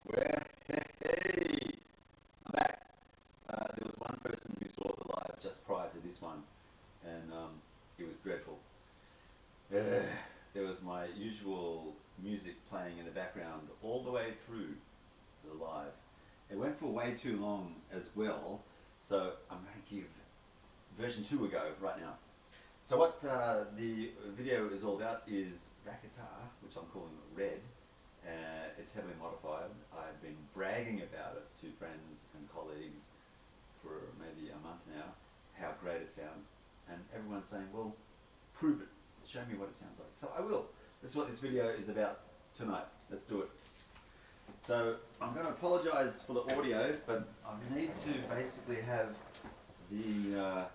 Where? Hey, I'm back. There was one person who saw the live just prior to this one, and it was dreadful. There was my usual music playing in the background all the way through the live. It went for way too long as well, so I'm going to give version 2 a go right now. So what the video is all about is that guitar, which I'm calling Red. It's heavily modified. I've been bragging about it to friends and colleagues for maybe a month now, how great it sounds, and everyone's saying, well, prove it, show me what it sounds like. So I will. That's what this video is about tonight. Let's do it. So I'm going to apologise for the audio, but I need to basically have the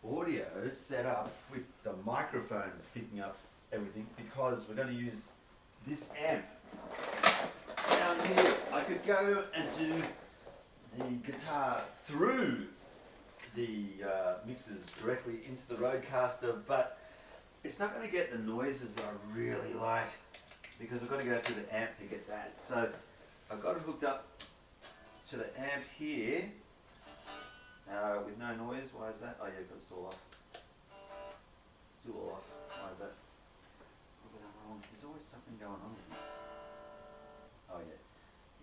audio set up with the microphones picking up everything, because we're going to use this amp down here. I could go and do the guitar through the mixers directly into the Rodecaster, but it's not going to get the noises that I really like, because I've got to go through the amp to get that. So I've got it hooked up to the amp here with no noise. Why is that? Oh yeah, because it's all off. Still all off. Why is that? What was that wrong? There's always something going on with this. Oh yeah,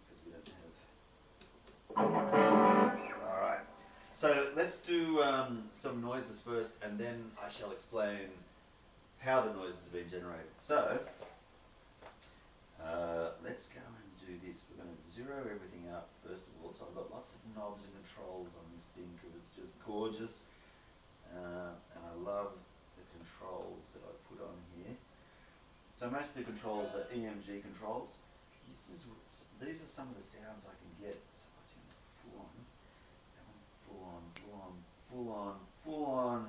because we don't have... Alright, so let's do some noises first, and then I shall explain how the noises have been generated. So, let's go and do this. We're going to zero everything out first of all. So I've got lots of knobs and controls on this thing because it's just gorgeous. And I love the controls that I put on here. So most of the controls are EMG controls. These are some of the sounds I can get. So if I turn it full on, that one full on, full on, full on, full on,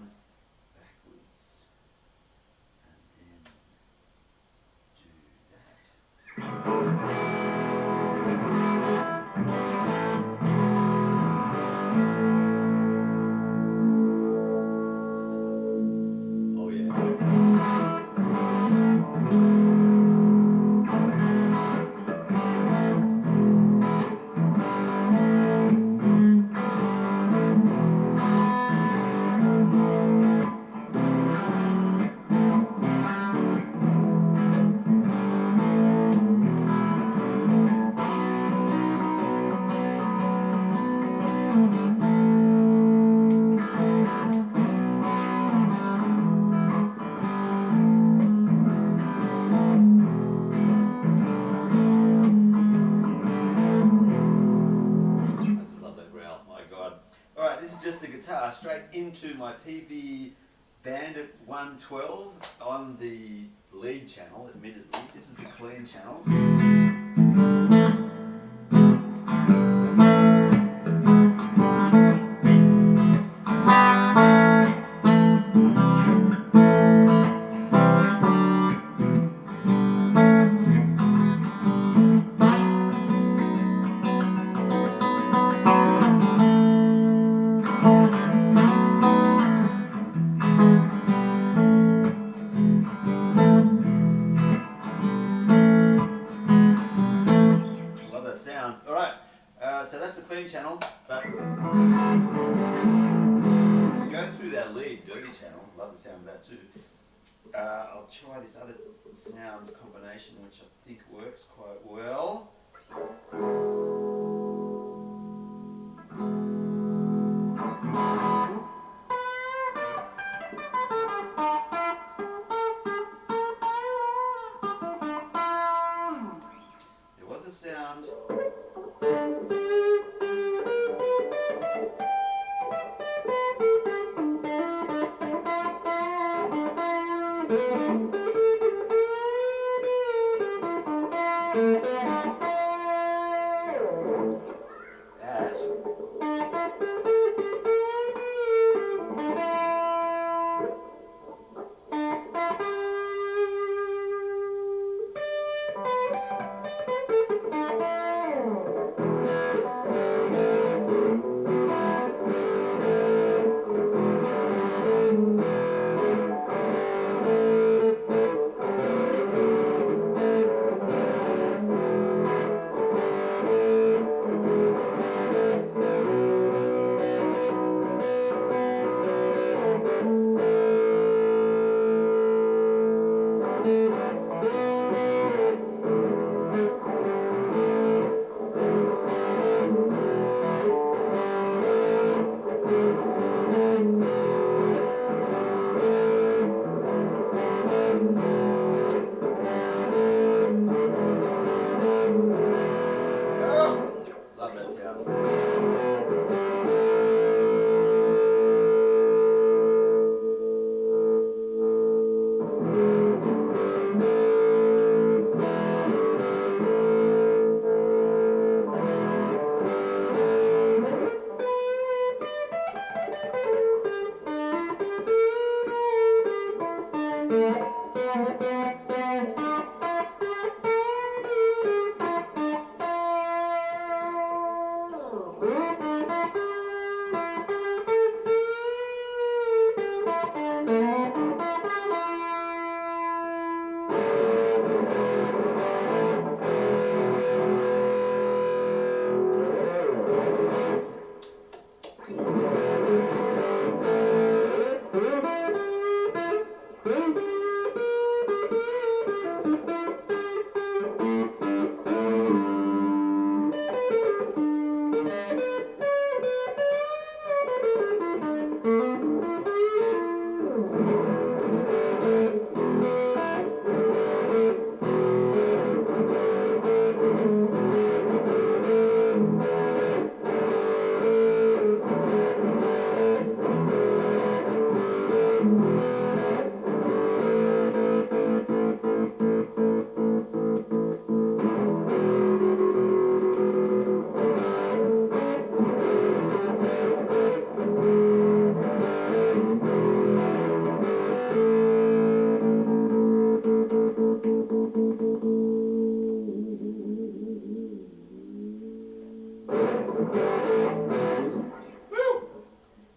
backwards, and then do that. Oh yeah. Just the guitar straight into my PV Bandit 112 on the lead channel, admittedly. This is the clean channel. So that's the clean channel, but go through that lead dirty channel. Love the sound of that too. I'll try this other sound combination, which I think works quite well. There was a sound.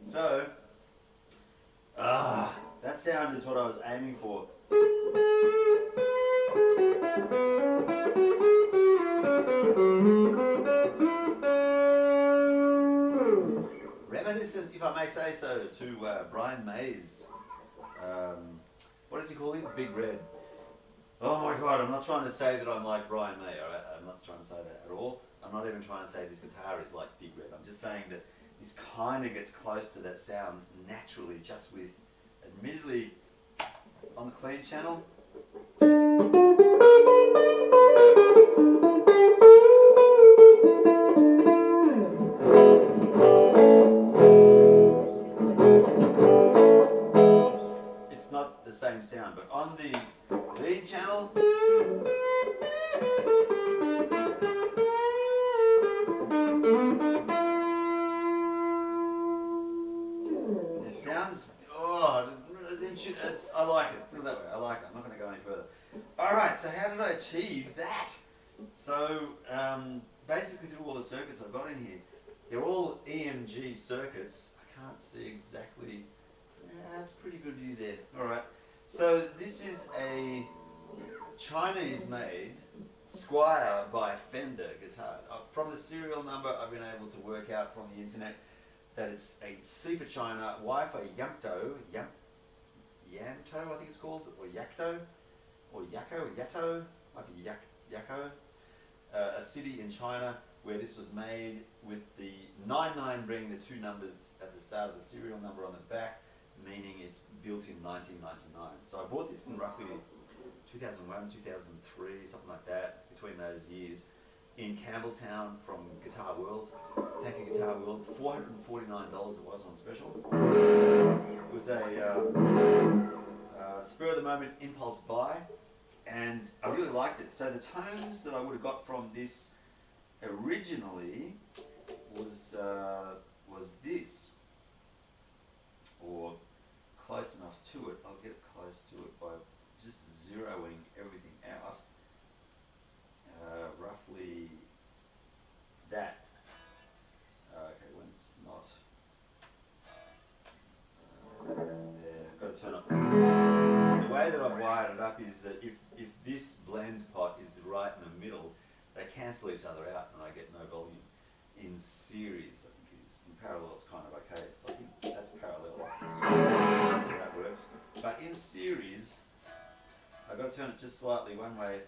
So, that sound is what I was aiming for. Reminiscent, if I may say so, to Brian May's, what does he call these? Big Red. Oh my God, I'm not trying to say that I'm like Brian May, alright? I'm not trying to say that at all. I'm not even trying to say this guitar is like Big Red. I'm just saying that this kind of gets close to that sound naturally, just with, admittedly, on the clean channel. It's not the same sound, but on the lead channel, it sounds, I like it, put it that way, I like it, I'm not going to go any further. Alright, so how did I achieve that? So, basically through all the circuits I've got in here, they're all EMG circuits. I can't see exactly, that's a pretty good view there. Alright, so this is a Chinese made Squire by Fender guitar. From the serial number I've been able to work out from the internet that it's a C for China, Y for Yanto, I think it's called, or Yakto, or Yako, Yato, might be Yako, a city in China where this was made with the 99 being the two numbers at the start of the serial number on the back, meaning it's built in 1999. So I bought this in roughly 2001, 2003, something like that, between those years, in Campbelltown from Guitar World. Thank you, Guitar World. $449 it was on special. It was a spur of the moment impulse buy, and I really liked it. So the tones that I would have got from this originally was this, or close enough to it. I'll get close to it by just zeroing everything out. Roughly that. Okay, when it's not. There, I've got to turn up. The way that I've wired it up is that if this blend pot is right in the middle, they cancel each other out and I get no volume. In series, I think it is. In parallel, it's kind of okay. So I think that's parallel. That works. But in series, I've got to turn it just slightly one way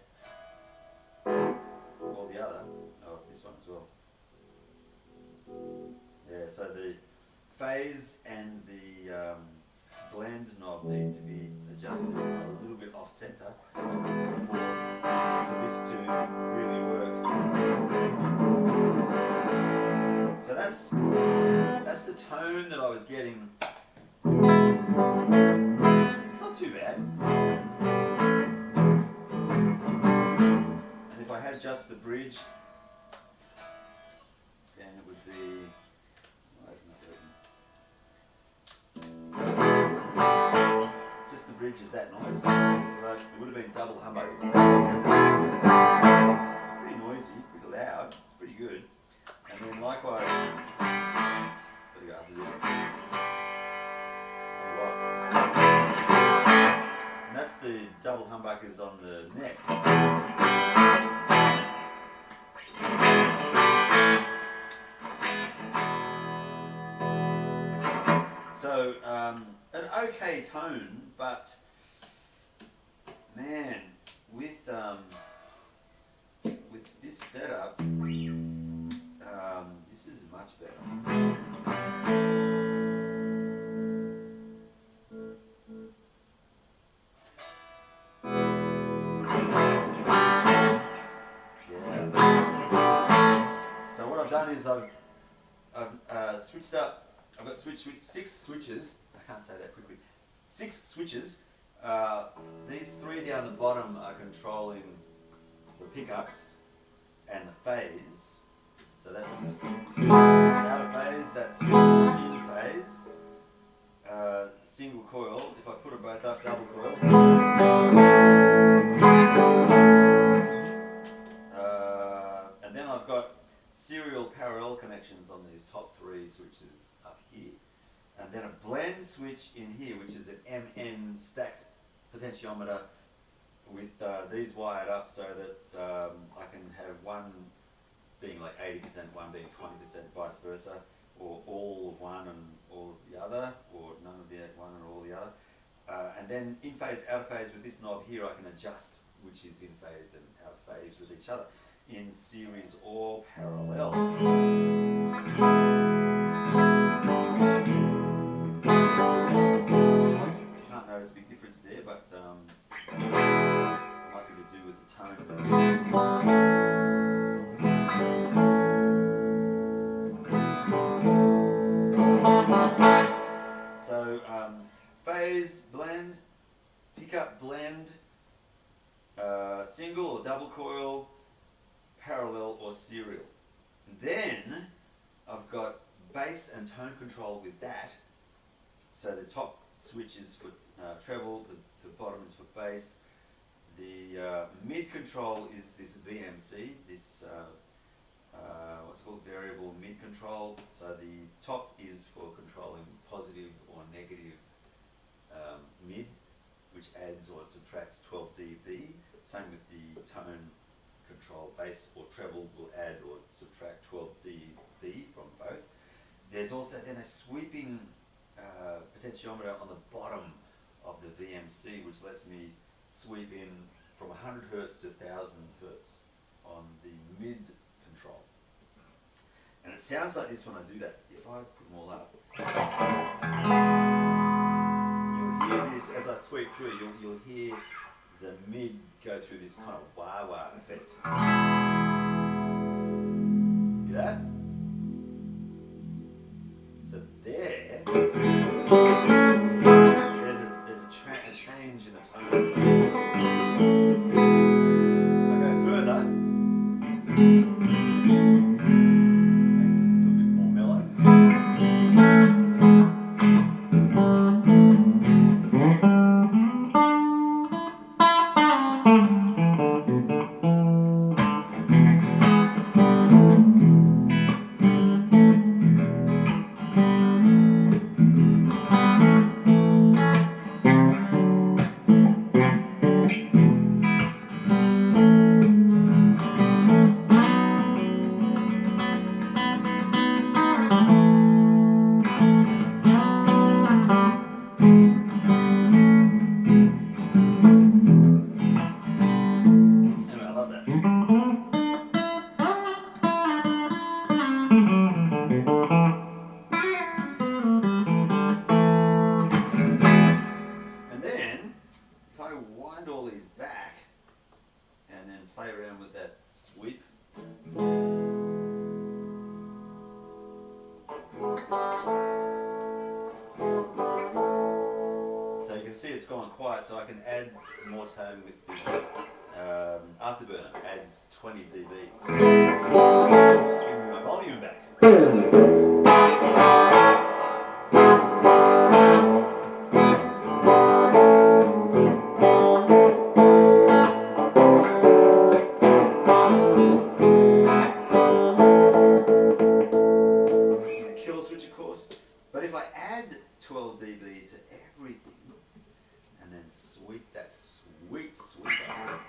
or the other. Oh, it's this one as well. Yeah, so the phase and the blend knob need to be adjusted a little bit off center for this to really work. So that's the tone that I was getting. It's not too bad. And if I had just the bridge, then it would be. Why isn't that working? Just the bridge is that noise. But it would have been double humbuckers. It's pretty noisy, pretty loud. It's pretty good. And then likewise, okay tone, but man, with this setup, this is much better. So what I've done is I've switched up. I've got 6 switches. I can't say that quickly. 6 switches. These 3 down the bottom are controlling the pickups and the phase. So that's out of phase. That's in phase. Single coil. If I put them both up, double coil. And then I've got serial parallel connections on these top 3 switches up here, and then a blend switch in here, which is an MN stacked potentiometer with these wired up so that I can have one being like 80%, one being 20%, vice versa, or all of one and all of the other, or none of the one and all the other. And then in phase, out of phase with this knob here, I can adjust which is in phase and out of phase with each other, in series or parallel. Can't notice a big difference there, but might be to do with the tone. So phase, blend, pickup, blend, single or double coil, parallel or serial. Then I've got bass and tone control with that. So the top switch is for treble, the bottom is for bass. The mid control is this VMC, this what's called variable mid control. So the top is for controlling positive or negative mid, which adds or subtracts 12 dB. Same with the tone control, bass or treble will add or subtract 12 dB from both. There's also then a sweeping potentiometer on the bottom of the VMC, which lets me sweep in from 100 Hertz to 1000 Hertz on the mid control. And it sounds like this when I do that. If I put them all up, you'll hear this as I sweep through. You'll hear the mid go through this kind of wah-wah effect. Hear that? So there's a change in the tone. If I go further, makes it a little bit more mellow. Play around with that sweep. So you can see it's gone quiet, so I can add more tone with this afterburner. Adds 20 dB. Give me my volume back. But if I add 12 dB to everything and then sweep that sweet up,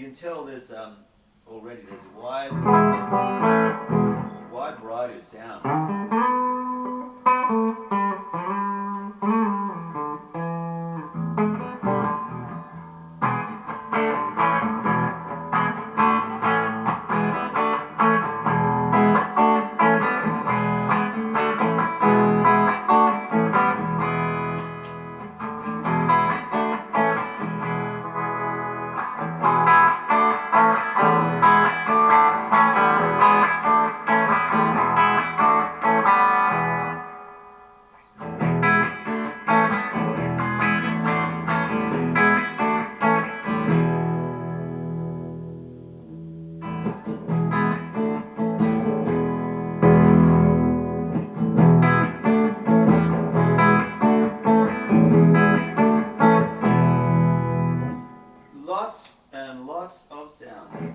can tell there's already there's a wide variety of sounds. Lots and lots of sounds.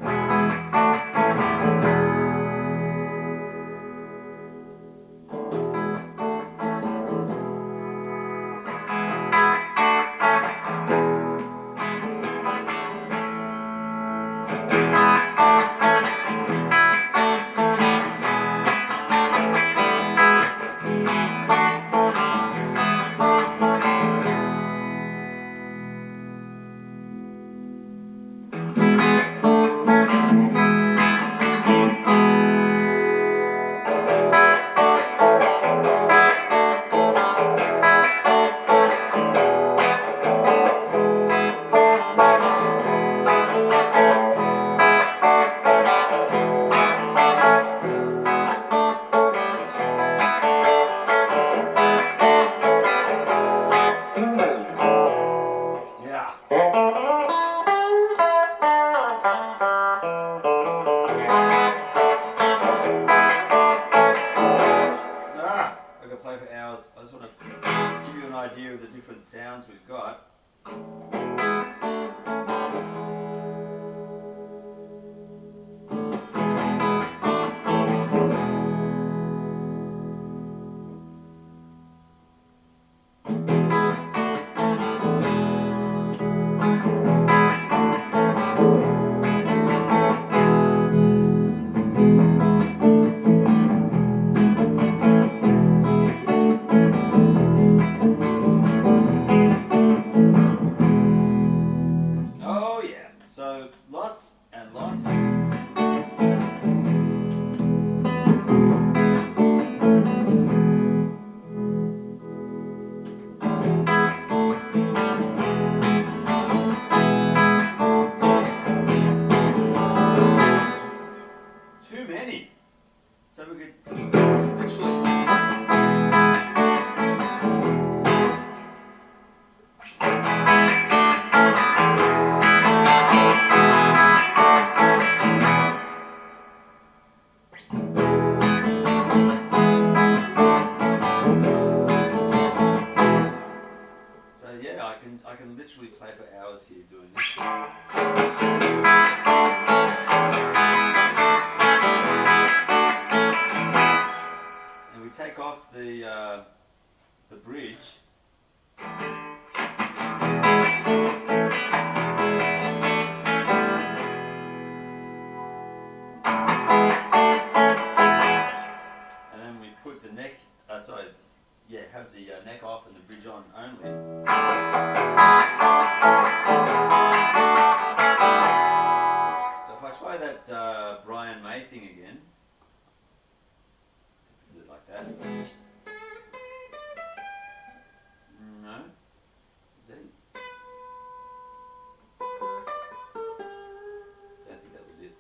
I just want to give you an idea of the different sounds we've got. Oh yeah, so lots and lots. Too many. So we could literally. So yeah, I can literally play for hours here doing this. And we take off the bridge. And then we put the neck, have the neck off and the bridge on only. So if I try that Brian May thing again, is it like that? No. Is it? Don't think that was it.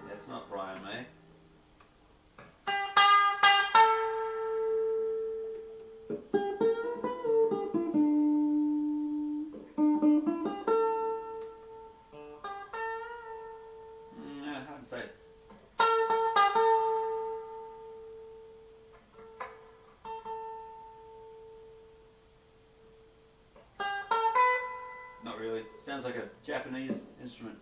That's not Brian May. Hard to say. Not really. Sounds like a Japanese instrument.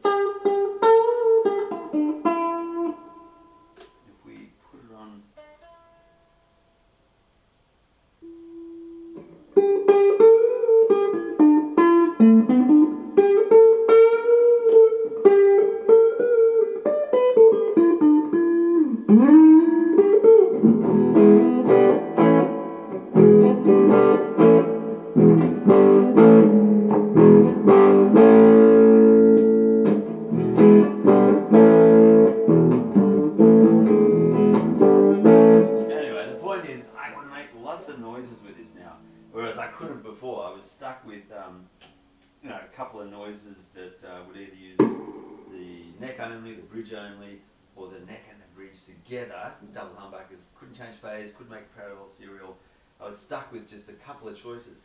couple of noises that would either use the neck only, the bridge only, or the neck and the bridge together. Double humbuckers, couldn't change phase, couldn't make parallel serial. I was stuck with just a couple of choices.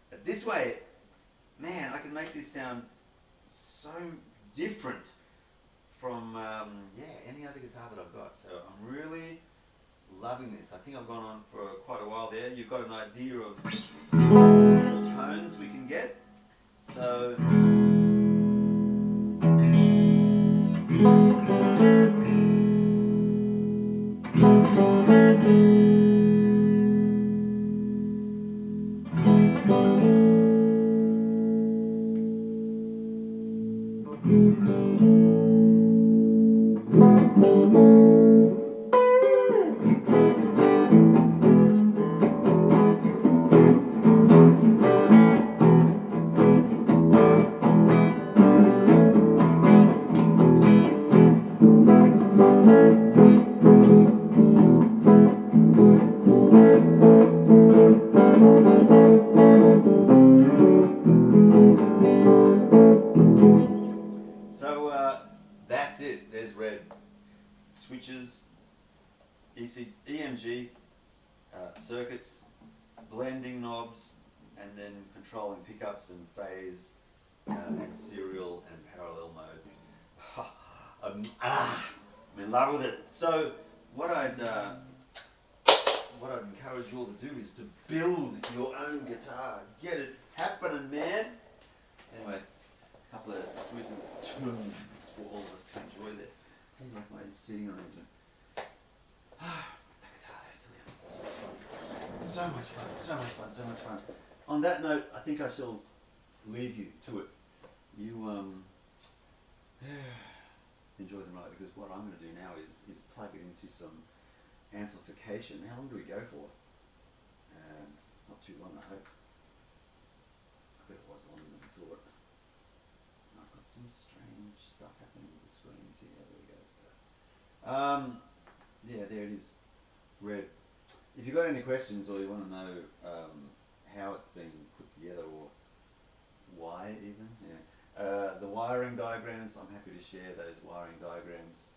But this way, man, I can make this sound so different from any other guitar that I've got. So I'm really loving this. I think I've gone on for quite a while there. You've got an idea of the tones we can get. So that's it. There's red. Switches, EMG, circuits, blending knobs, and then controlling pickups and phase, and serial and parallel mode. I'm in love with it. So what I'd encourage you all to do is to build your own guitar. Get it happening, man. Anyway, a couple of sweet tunes for all of us to enjoy there. How do you like my seating arrangement? That guitar there, so much fun. So much fun. On that note, I think I shall leave you to it. You enjoy the ride, because what I'm going to do now is plug it into some amplification. How long do we go for? Not too long, I hope. I bet it was longer than I thought. I've got some strange stuff happening with the screen. See, there we go. Yeah, there it is. Red. If you've got any questions or you want to know how it's been put together or why even, the wiring diagrams, I'm happy to share those wiring diagrams.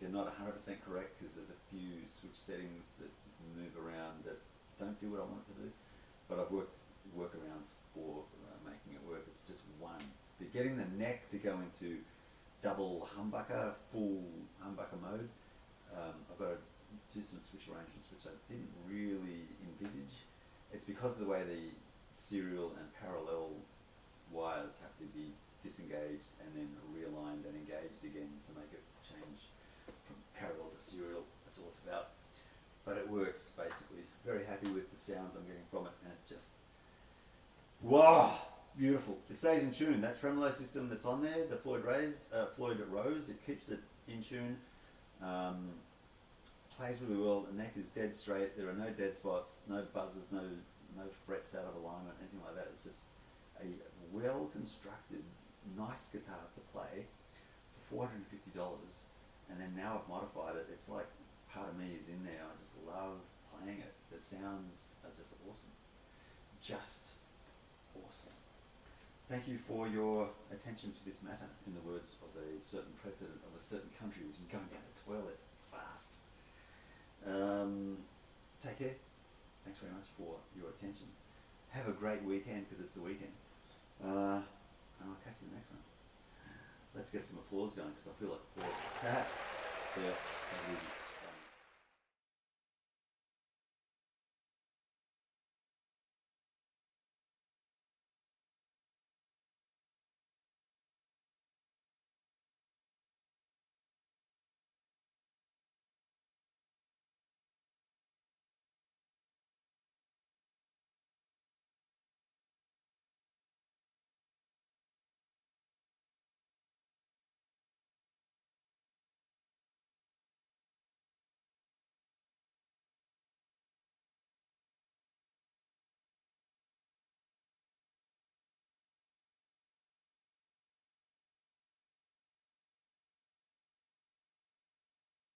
They're not 100% correct because there's a few switch settings that move around that don't do what I want it to do, but I've worked workarounds for making it work. It's just one. They're getting the neck to go into double humbucker, full humbucker mode. I've got to do some switch arrangements which I didn't really envisage. It's because of the way the serial and parallel wires have to be disengaged and then realigned and engaged again to make it change from parallel to serial. That's all it's about. But it works basically. Very happy with the sounds I'm getting from it, and it just, wow, beautiful. It stays in tune. That tremolo system that's on there, the Floyd Rose, it keeps it in tune. Plays really well. The neck is dead straight. There are no dead spots, no buzzes, no frets out of alignment, anything like that. It's just a well constructed, nice guitar to play for $450. And then now I've modified it. It's like part of me is in there. I just love playing it. The sounds are just awesome. Just awesome. Thank you for your attention to this matter, in the words of a certain president of a certain country which is going down the toilet fast. Take care. Thanks very much for your attention. Have a great weekend, because it's the weekend. And I'll catch you in the next one. Let's get some applause going, because I feel like applause. See ya.